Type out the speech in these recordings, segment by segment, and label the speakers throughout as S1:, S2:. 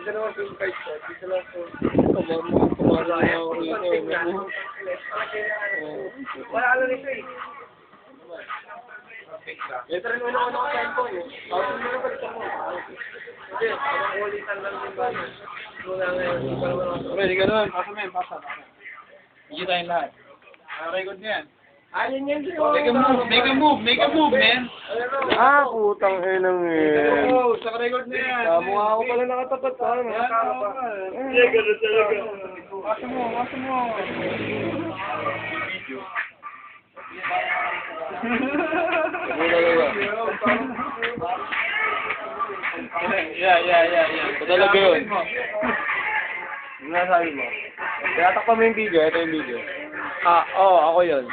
S1: Dito naman po yung card ko. Dito lang po. Kumara ako rito. Wala ka lang ito eh. Ito rin ulo ko na cellphone eh. Tapos mo na balik ako. Hindi, parang ulitan lang yung ba. Muna ngayon.
S2: Pwede ka doon. Pasa mo yan, pasa. Hindi tayong lahat. Record niya yan.
S1: Ayun yan.
S2: Make a move, man.
S1: Ah, putang enang eh.
S2: Oo, sa record na yan.
S1: Mukha ako pala nakatapat sa ano.
S2: Ganun talaga. Pasa mo. Yeah.
S1: Talaga yun. Ano nasabi mo? Kaya takpa mo yung video. Ito yung video. Ako yun.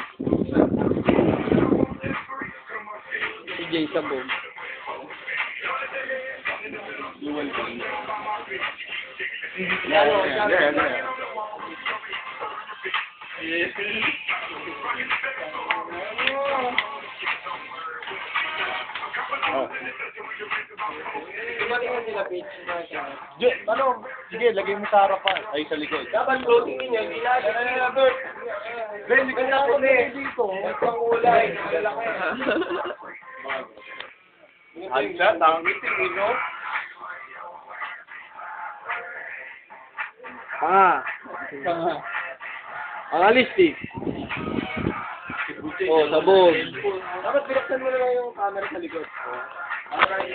S1: Si Jay Sabog. Ano? Sige, lagay mo sa harapan. Ay, sa likod. Dapat floating ninyo. Hindi natin. Ben, hindi na ako dito. Ang ulay. Handshot, ang meeting, no? Ang alistik. Sabog. Dapat binaksan mo na lang yung camera sa likod.